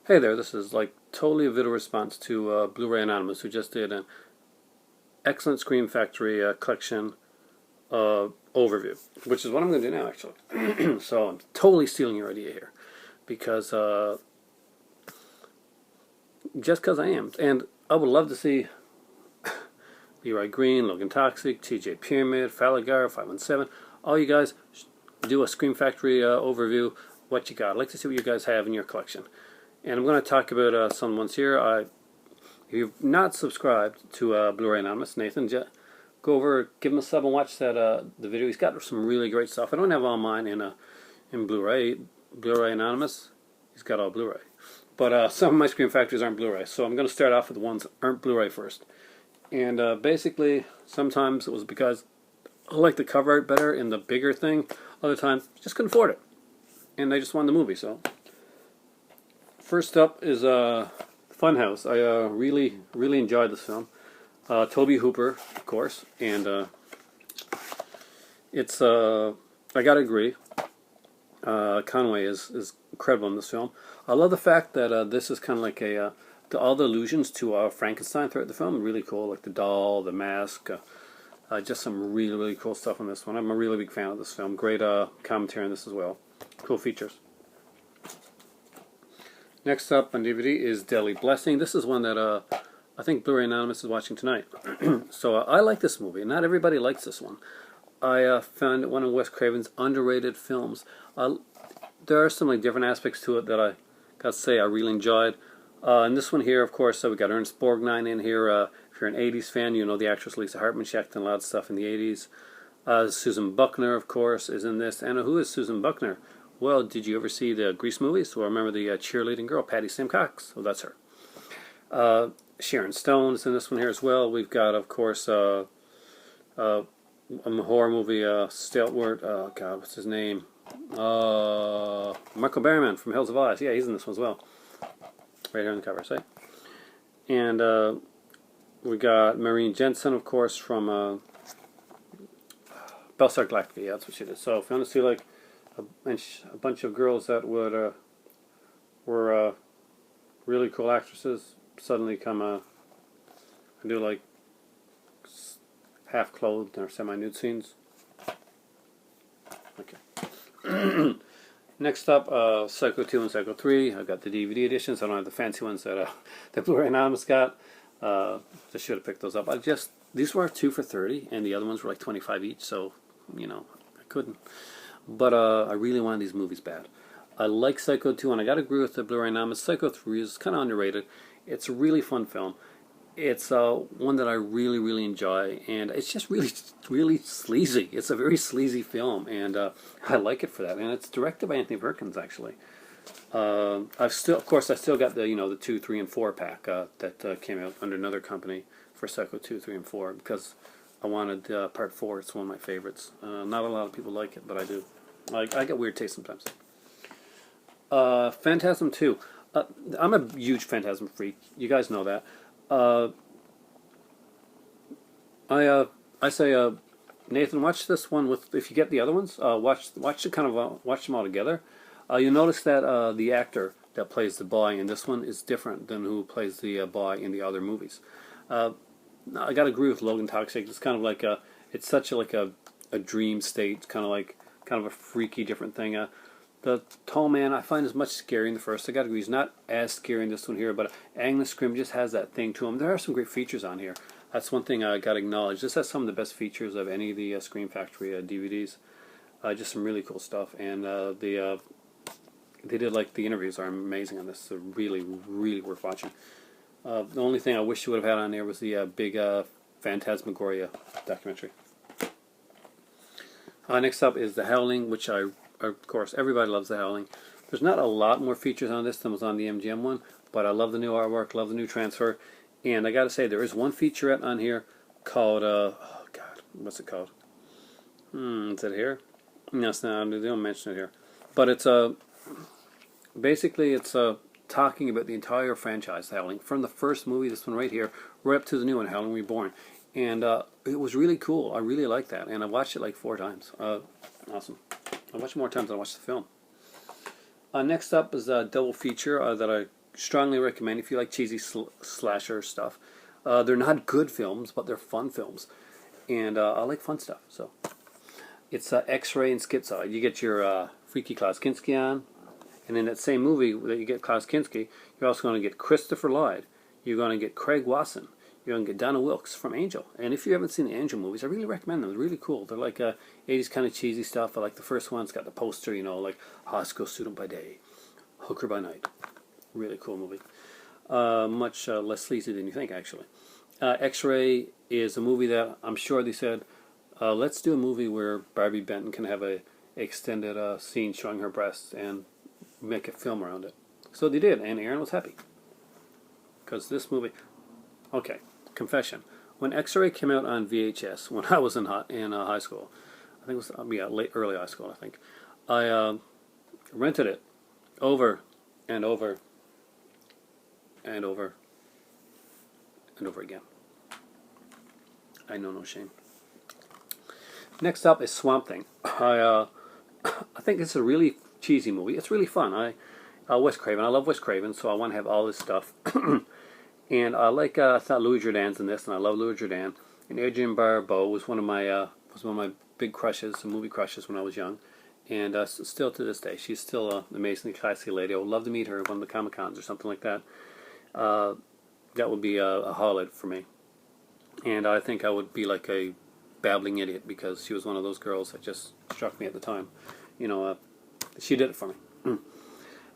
Hey there, this is like totally a video response to BluRayAnonymous, who just did an excellent Scream Factory collection overview, which is what I'm going to do now, actually. So I'm totally stealing your idea here, because just because I am. And I would love to see Leroy Green, Logan Toxic, TJ Pyramid, Falagar, 517, all you guys do a Scream Factory overview, what you got. I'd like to see what you guys have in your collection. And I'm going to talk about some ones here. If you've not subscribed to BluRayAnonymous, Nathan, go over, give him a sub and watch that the video. He's got some really great stuff. I don't have all mine in Blu-ray. BluRayAnonymous, he's got all Blu-ray. But some of my Scream Factories aren't Blu-ray, so I'm going to start off with the ones that aren't Blu-ray first. And basically, sometimes it was because I like the cover art better in the bigger thing. Other times, just couldn't afford it. And I just wanted the movie, so... First up is Funhouse. I really enjoyed this film. Toby Hooper, of course, and it's I gotta agree. Conway is incredible in this film. I love the fact that this is kind of like all the allusions to Frankenstein throughout the film are really cool, like the doll, the mask. Just some really cool stuff on this one. I'm a really big fan of this film. Great commentary on this as well. Cool features. Next up on DVD is Deadly Blessing. This is one that I think BluRayAnonymous is watching tonight. So I like this movie. Not everybody likes this one. I found it one of Wes Craven's underrated films. There are some like different aspects to it that I got to say I really enjoyed. And this one here, of course, we got Ernest Borgnine in here. If you're an 80s fan, you know the actress Lisa Hartman. She acted in a lot of stuff in the 80s. Susan Buckner, of course, is in this. And who is Susan Buckner? Well, did you ever see the Grease movies? Well, remember the cheerleading girl, Patty Simcox? Well, that's her. Sharon Stone is in this one here as well. We've got, of course, a horror movie, stalwart, God, what's his name? Michael Berryman from Hills of Eyes. Yeah, he's in this one as well. Right here on the cover, see? And we got Maureen Jensen, of course, from Belsar Galactica. Yeah, that's what she did. So if you want to see, like, a bunch of girls that were really cool actresses suddenly come and do like half clothed or semi-nude scenes. Okay. Next up, Psycho 2 and Psycho 3. I got the DVD editions. I don't have the fancy ones that BluRayAnonymous got. Just should have picked those up. These were 2 for $30, and the other ones were like $25 each. So I couldn't. But I really wanted these movies bad. I like Psycho 2, and I got to agree with the BluRayAnonymous. Psycho 3 is kind of underrated. It's a really fun film. It's one that I really enjoy, and it's just really sleazy. It's a very sleazy film, and I like it for that. And it's directed by Anthony Perkins, actually. I still got the the 2, 3, and 4 pack that came out under another company for Psycho 2, 3, and 4 because I wanted part 4. It's one of my favorites. Not a lot of people like it, but I do. I get weird taste sometimes. Phantasm 2. I'm a huge Phantasm freak. You guys know that. I say, Nathan, watch this one with. If you get the other ones, watch them all together. You'll notice that the actor that plays the boy in this one is different than who plays the boy in the other movies. I gotta agree with Logan Toxic. It's kind of like it's such a dream state, kind of a freaky different thing. The tall man I find is much scarier in the first. I gotta agree, he's not as scary in this one here, but Agnes Scrim just has that thing to him. There are some great features on here. That's one thing I gotta acknowledge. This has some of the best features of any of the Scream Factory DVDs. Just some really cool stuff, and they did like the interviews are amazing on this. So really worth watching. The only thing I wish you would have had on there was the big Phantasmagoria documentary. Next up is The Howling, which of course, everybody loves The Howling. There's not a lot more features on this than was on the MGM one, but I love the new artwork, love the new transfer, and I gotta say, there is one featurette on here called, oh God, what's it called? Is it here? No, it's not, they don't mention it here. But it's basically, it's talking about the entire franchise, The Howling, from the first movie, this one right here, right up to the new one, Howling Reborn. And it was really cool. I really liked that, and I watched it like 4 times. Awesome. I watched it more times than I watched the film. Next up is a double feature that I strongly recommend if you like cheesy slasher stuff. They're not good films, but they're fun films, and I like fun stuff. So it's X-Ray and Schizoid. You get your Freaky Klaus Kinski on, and in that same movie that you get Klaus Kinski, you're also going to get Christopher Lloyd. You're going to get Craig Wasson. You're going to get Donna Wilkes from Angel. And if you haven't seen the Angel movies, I really recommend them. They're really cool. They're like 80s kind of cheesy stuff. I like the first one. It's got the poster, you know, like high school student by day, hooker by night. Really cool movie. Much less sleazy than you think, actually. X-Ray is a movie that I'm sure they said, let's do a movie where Barbie Benton can have a extended scene showing her breasts and make a film around it. So they did, and Aaron was happy. Because this movie... Okay, confession. When X-Ray came out on VHS, when I was in high school, I think it was early high school, I think, I rented it over and over and over and over again. I know no shame. Next up is Swamp Thing. I think it's a really cheesy movie. It's really fun. Wes Craven. I love Wes Craven, so I want to have all this stuff. And I like I thought Louis Jourdain's in this, and I love Louis Jourdain. And Adrienne Barbeau was one of my big crushes, movie crushes when I was young, and still to this day, she's still an amazingly classy lady. I would love to meet her at one of the Comic-Cons or something like that. That would be a highlight for me. And I think I would be like a babbling idiot because she was one of those girls that just struck me at the time. You know, she did it for me.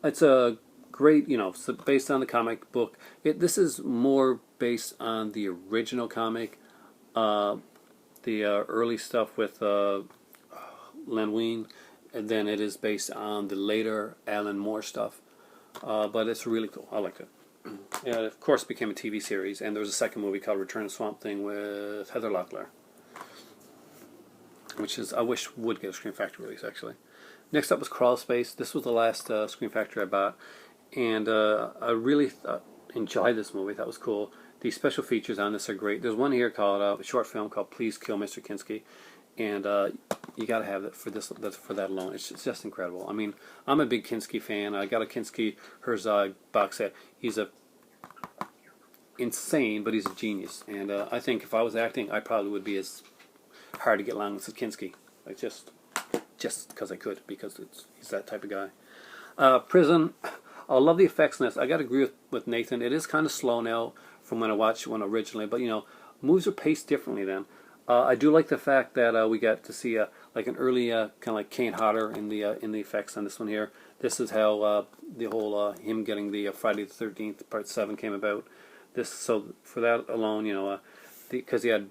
It's a great, you know, based on the comic book. This is more based on the original comic, the early stuff with Len Wein, and then it is based on the later Alan Moore stuff. But it's really cool. I liked it. Yeah, of course, it became a TV series, and there was a second movie called Return of Swamp Thing with Heather Locklear, which is I wish would get a Scream Factory release actually. Next up was Crawl Space. This was the last Scream Factory I bought, and I really enjoyed this movie. That was cool. The special features on this are great. There's one here called a short film called Please Kill Mr. Kinski, and you got to have it for that alone. It's just incredible. I mean, I'm a big Kinski fan. I got a Kinski Herzog box set. He's a insane, but he's a genius. And I think if I was acting, I probably would be as hard to get along with as Kinski. Like just because I could, because he's that type of guy. Prison. I love the effects in this. I got to agree with Nathan. It is kind of slow now from when I watched one originally, but you know, movies are paced differently then. I do like the fact that we got to see like an early kind of like Kane Hodder in the effects on this one here. This is how the whole him getting the Friday the 13th Part 7 came about. So for that alone, you know, because he had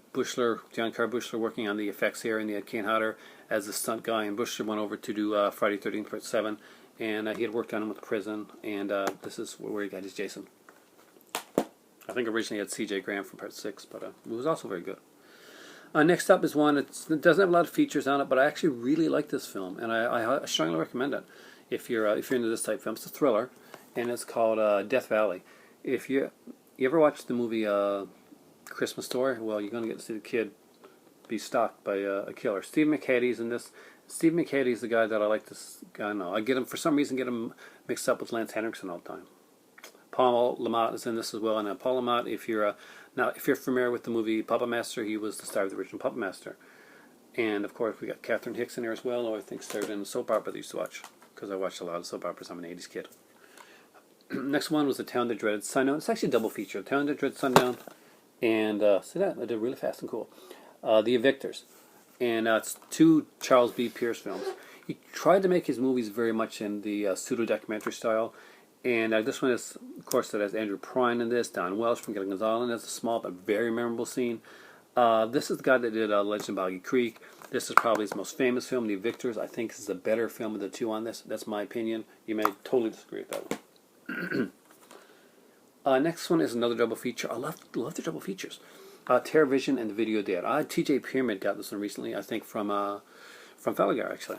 John Carr Bushler working on the effects here, and he had Kane Hodder as the stunt guy, and Bushler went over to do Friday the 13th Part 7, and he had worked on him with the prison, and this is where he got his Jason. I think originally he had C.J. Graham from Part 6, but it was also very good. Next up is one that doesn't have a lot of features on it, but I actually really like this film, and I strongly recommend it if you're into this type of film. It's a thriller, and it's called Death Valley. If you ever watched the movie Christmas Story, well, you're going to get to see the kid be stalked by a killer. Steve McHatey's in this. Steve McHatey's the guy that I like. This guy, no, I get him for some reason. Get him mixed up with Lance Henriksen all the time. Paul Lamont is in this as well, and Paul Lamont, if you're familiar with the movie Puppet Master, he was the star of the original Puppet Master. And of course, we got Catherine Hicks in there as well, who I think starred in a soap opera that I used to watch, because I watched a lot of soap operas. I'm an 80s kid. Next one was The Town That Dreaded Sundown. It's actually a double feature. The Town That Dreaded Sundown, and see that? I did really fast and cool. The Evictors. And it's two Charles B. Pierce films. He tried to make his movies very much in the pseudo-documentary style. And this one is, of course, it has Andrew Prine in this, Don Welsh from Gilligan's Gonzalez. It's a small but very memorable scene. This is the guy that did Legend of Boggy Creek. This is probably his most famous film, The Evictors. I think this is a better film of the two on this. That's my opinion. You may totally disagree with that one. Next one is another double feature. I love the double features. TerrorVision and The Video Dead. TJ Pyramid got this one recently, I think, from Feligar, actually.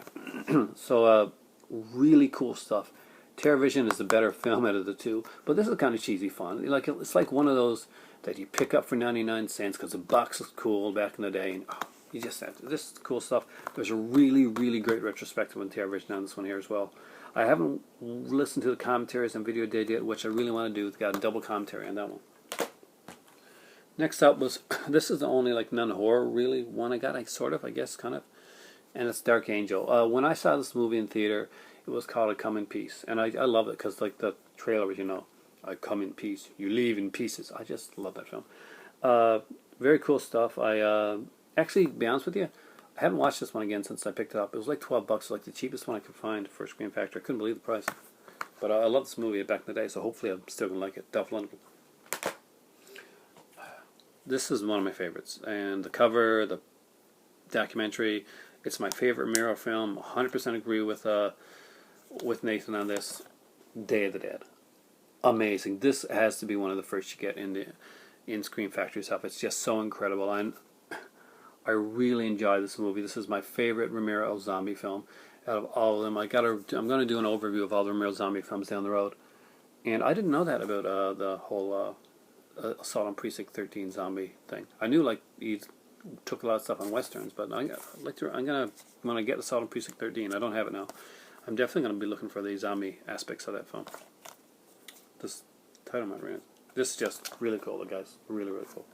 So, really cool stuff. TerrorVision is the better film out of the two, but this is kind of cheesy fun. It's like one of those that you pick up for 99 cents because the box is cool back in the day, and you just have to. This is cool stuff. There's a really, really great retrospective on TerrorVision on this one here as well. I haven't listened to the commentaries and video they did, which I really want to do. They got a double commentary on that one. Next up was, this is the only like non-horror really one I got, I guess, kind of, and it's Dark Angel. When I saw this movie in theater, it was called A Come in Peace, and I love it because like the trailer, you know, I come in peace, you leave in pieces. I just love that film. Very cool stuff. I actually, to be honest with you, I haven't watched this one again since I picked it up. It was like $12, like the cheapest one I could find for Scream Factory. I couldn't believe the price. But I love this movie back in the day, so hopefully I'm still going to like it. Duff Lundgren. This is one of my favorites. And the cover, the documentary, it's my favorite Romero film. 100% agree with Nathan on this. Day of the Dead. Amazing. This has to be one of the first you get in Scream Factory stuff. It's just so incredible. And I really enjoy this movie. This is my favorite Romero zombie film out of all of them. I'm going to do an overview of all the Romero zombie films down the road. And I didn't know that about the whole Assault on Precinct 13 zombie thing. I knew like he took a lot of stuff on westerns, but I'm gonna when I get Assault on Precinct 13, I don't have it now. I'm definitely going to be looking for the zombie aspects of that film. This title might read. This is just really cool, guys. Really, really cool.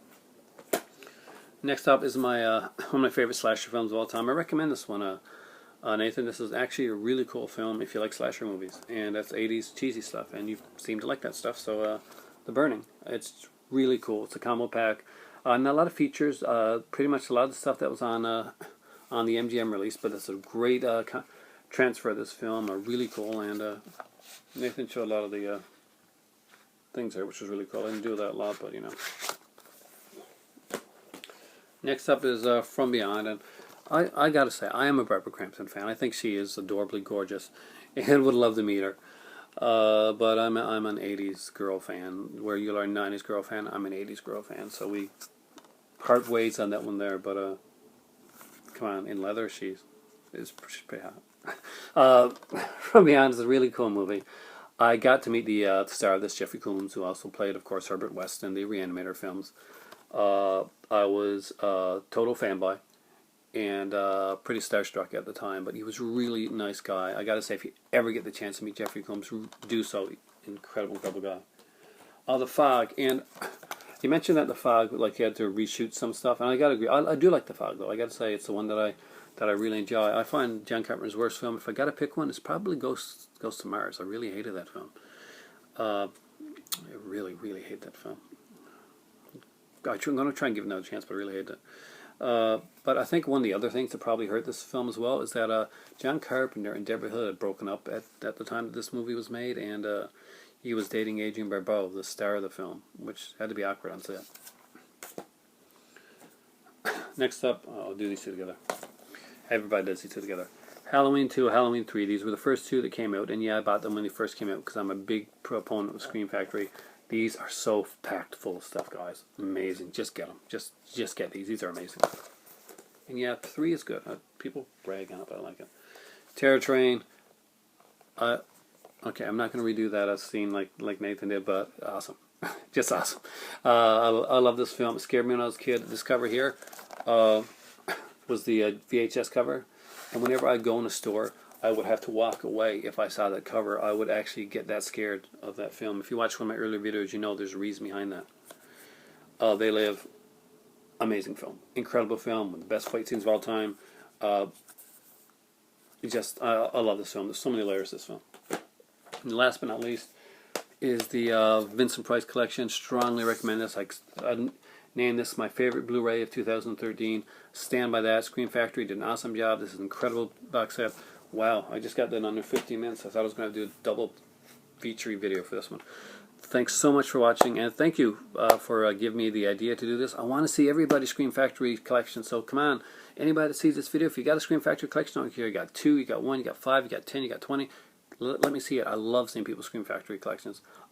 Next up is my one of my favorite slasher films of all time. I recommend this one, Nathan. This is actually a really cool film if you like slasher movies, and that's 80s cheesy stuff, and you seem to like that stuff. So, The Burning. It's really cool. It's a combo pack. Not a lot of features. Pretty much a lot of the stuff that was on the MGM release, but it's a great transfer of this film. Really cool, and Nathan showed a lot of the things there, which was really cool. I didn't do that a lot, but you know. Next up is From Beyond, and I gotta say, I am a Barbara Crampton fan. I think she is adorably gorgeous, and would love to meet her. But I'm an 80s girl fan. Where you are a 90s girl fan, I'm an 80s girl fan. So we part ways on that one there. But come on, in leather, she's pretty hot. From Beyond is a really cool movie. I got to meet the star of this, Jeffrey Combs, who also played, of course, Herbert West in the Reanimator films. I was a total fanboy and pretty starstruck at the time, but he was a really nice guy. I gotta say, if you ever get the chance to meet Jeffrey Combs, do so. Incredible guy. The Fog, and you mentioned that The Fog, like you had to reshoot some stuff, and I gotta agree. I do like The Fog, though. I gotta say, it's the one that I really enjoy. I find John Carpenter's worst film, if I gotta pick one, it's probably Ghost to Mars. I really hated that film. I really, really hate that film. I'm going to try and give it another chance, but I really hate it. But I think one of the other things that probably hurt this film as well is that John Carpenter and Deborah Hill had broken up at the time that this movie was made, and he was dating Adrienne Barbeau, the star of the film, which had to be awkward on set. Next up, I'll do these two together. Everybody does these two together. Halloween 2, Halloween 3, these were the first two that came out, and yeah, I bought them when they first came out because I'm a big proponent of Scream Factory. These are so packed full of stuff, guys. Amazing. Just get them. Just get these. These are amazing. And yeah, 3 is good. People brag on it, but I like it. Terror Train. Okay, I'm not going to redo that scene like Nathan did, but awesome. Just awesome. I love this film. It scared me when I was a kid. This cover here was the VHS cover. And whenever I'd go in a store, I would have to walk away if I saw that cover. I would actually get that scared of that film. If you watch one of my earlier videos, you know there's a reason behind that. They Live. Amazing film. Incredible film. One of the best fight scenes of all time. I love this film. There's so many layers to this film. And last but not least is the Vincent Price collection. Strongly recommend this. I named this my favorite Blu-ray of 2013. Stand by that. Scream Factory did an awesome job. This is an incredible box set. Wow, I just got that in under 15 minutes. I thought I was going to do a double feature video for this one. Thanks so much for watching, and thank you for giving me the idea to do this. I want to see everybody's Scream Factory collection, so come on. Anybody that sees this video, if you got a Scream Factory collection over here, you got 2, you got 1, you got 5, you got 10, you got 20, let me see it. I love seeing people's Scream Factory collections.